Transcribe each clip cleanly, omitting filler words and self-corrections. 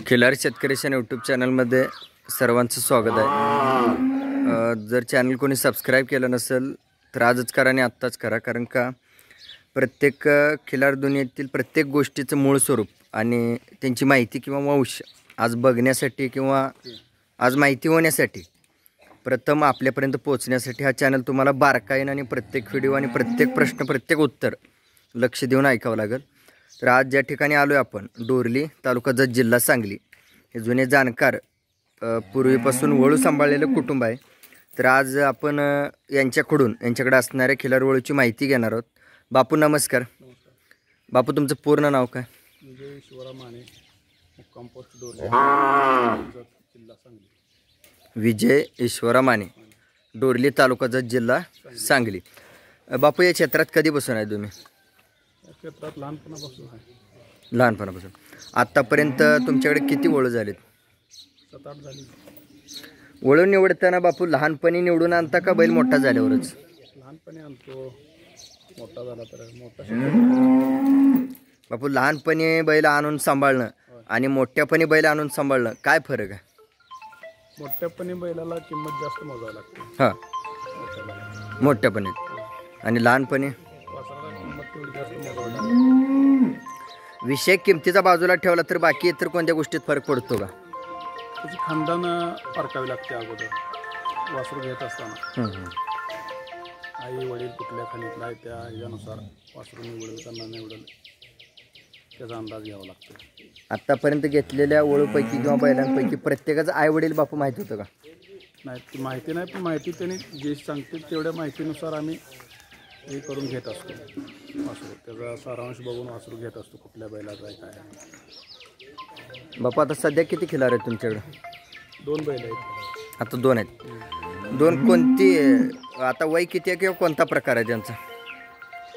Khillari शेतकरीच्या YouTube चॅनलमध्ये सर्वांचं स्वागत आहे। जर चॅनल कोणी सबस्क्राईब केलं नसेल तर आजच करा आणि आत्ताच करा, कारण का प्रत्येक खिलार दुनियेतील प्रत्येक गोष्टीचं मूळ स्वरूप आणि त्यांची माहिती किंवा वंश आज बघण्यासाठी किंवा आज माहिती होण्यासाठी प्रथम आपल्यापर्यंत पोहोचण्यासाठी हा चॅनल तुम्हाला बारकाईने आणि प्रत्येक व्हिडिओ आणि प्रत्येक प्रश्न प्रत्येक उत्तर लक्ष देऊन ऐकावं लागेल। तर आज ज्या ठिकाणी आलो आहे आपण डोरली तालुका जत जिल्हा सांगली, हे जुने जाणकार पूर्वीपासून वळू सांभाळलेलं कुटुंब आहे। तर आज आपण यांच्याकडे असणाऱ्या खिलार वळूची माहिती घेणार आहोत। बापू नमस्कार। बापू तुमचं पूर्ण नाव काय? विजय ईश्वरा माने, मुक्काम पोस्ट डोरली, जिल्हा सांगली। विजय ईश्वरा माने, डोरली तालुका जत जिल्हा सांगली। बापू या क्षेत्रात कधी बसून आहे तुम्ही? या क्षेत्रात लहानपणापासून आहे। लहानपणापासून आतापर्यंत तुमच्याकडे किती वळू झालेत? 7-8 झाली। वळू निवडताना बापू लहानपणी निवडून आणता का बैल मोठा झाल्यावरच? लहानपणी आणतो, मोठा झाला तर मोठा। बापू लहानपणी बैल आणून सांभाळणं आणि मोठ्यापणी बैल आणून सांभाळणं काय फरक आहे? मोठ्यापणी बैलाला किंमत जास्त मोजावी लागते। हां, मोठ्यापणी आणि लहानपणी वासराला किंमत तेवढी जास्त मोजावी लागते। विषय किमतीचा बाजूला ठेवला तर बाकी इतर कोणत्या गोष्टीत फरक पडतो का? त्याची खानदान पारखावी लागते अगोदर वासरू घेत असताना। आई वडील कुठल्या खाणीतला आहे त्या ह्याच्यानुसार वासरू निवडेल त्यांना निवडेल त्याचा अंदाज घ्यावा लागतो। आत्तापर्यंत घेतलेल्या वळूपैकी किंवा बैलांपैकी प्रत्येकाचं आई वडील बापू माहिती होतं का? नाही, ती माहिती नाही, पण माहिती त्यांनी जे सांगतील तेवढ्या माहितीनुसार आम्ही हे करून घेत असतो। वासरू त्याचा सारांश बघून वासरू घेत असतो कुठल्या बैलाचा आहे काय आहे। बापू आता सध्या किती खिलार आहेत तुमच्याकडे? 2 बैल आहेत। आता 2 आहेत। 2 कोणती? आता वय किती आहे किंवा कोणता प्रकार आहे त्यांचा?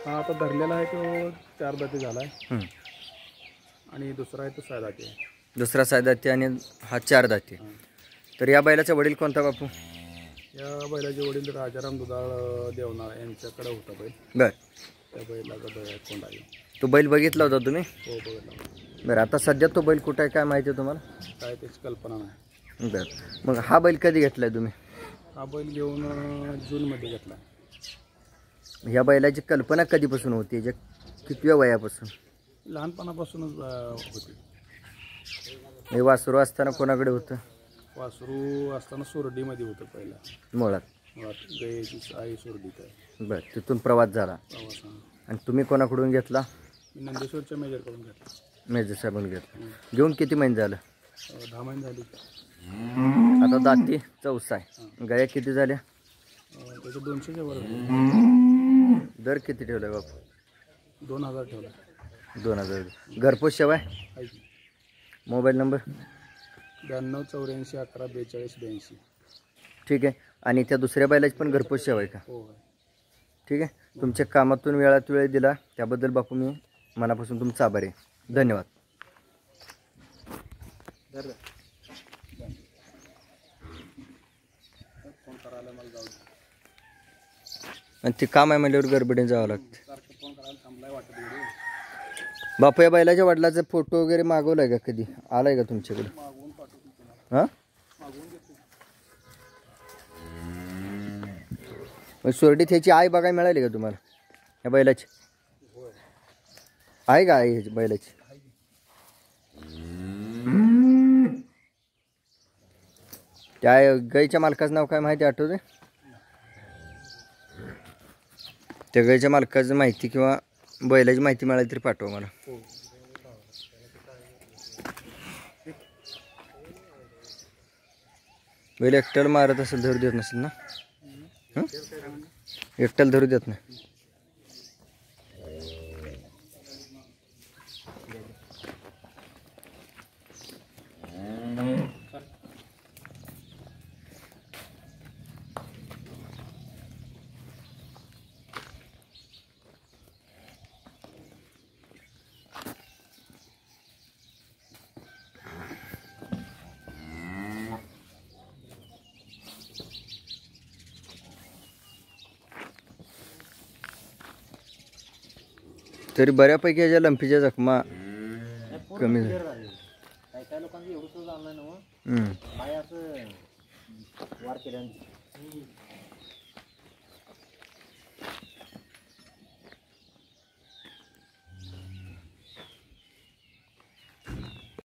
हा आता धरलेला आहे तो 4 दाती झाला आहे आणि दुसरा आहे तो 6 दाती आहे। दुसरा 6 दाती आणि हा 4 दाती। तर या बैलाचा वडील कोणता बापू? या बैलाचे वडील राजाराम दुधाळ देवनाळ यांच्याकडे होता बैल। बर, त्या बैलाचा कोंड आहे। तो बैल बघितला होता तुम्ही? हो, बघितला। बरं, आता सध्या तो बैल कुठं आहे काय माहिती आहे तुम्हाला? काय त्याची कल्पना नाही। बरं, मग हा बैल कधी घेतलाय तुम्ही? हा बैल घेऊन जूनमध्ये घेतला। ह्या बैलाची कल्पना कधीपासून होती? याच्या कितव्या वयापासून? लहानपणापासूनच होती। हे वासरू असताना कोणाकडे होतं? वासरू असताना सुरडीमध्ये होतं पहिला मुळात गायची आई सुरडीत आहे। बरं, तिथून प्रवास झाला आणि तुम्ही कोणाकडून घेतला? मी नंदेश्वरच्या मेजरकडून घेतला। मेजर साहेबांनी घेतला। घेऊन किती महिने झालं? 10 महिने झाली। आता दाती 4 आहे। गाया किती झाल्या? त्याचे 200च्या वर होते। दर किती ठेवलाय बापू? 2000 ठेवला। 2000। घरपोच सेवा आहे? Mobile number? 92 84 11 42 82। ठीक आहे। आणि त्या दुसऱ्या बैलाची पण घरपोच सेवा आहे का? हो। ठीक आहे। तुमच्या कामातून वेळात वेळ दिला त्याबद्दल बापू मी मनापासून तुमचा आभारी आहे। धन्यवाद। आणि ते काम आहे म्हणल्यावर गडबडीने जावं लागतं। बापू या बैलाच्या वडिलाचा फोटो वगैरे मागवलाय का? कधी आलाय का तुमच्याकडे? हां, सुरडीत ह्याची आई बघायला मिळाली का तुम्हाला? या बैलाची आहे का आई ह्याची बैलाची? त्या गाईच्या मालकाचं नाव काय माहिती आठवते? त्या गाईच्या मालकाची माहिती किंवा बैलाची माहिती मिळाली तरी पाठवा मला। बैल एकट्याला मारत असेल, धरू देत नसेल ना? एकट्याला धरू देत नाही। तरी बऱ्यापैकी याच्या लंपीच्या जखमा कमी झाल्या। काय काय लोकांचं एवढं सुद्धा आणलं ना हम्म. काय असं वार केल्यानंतर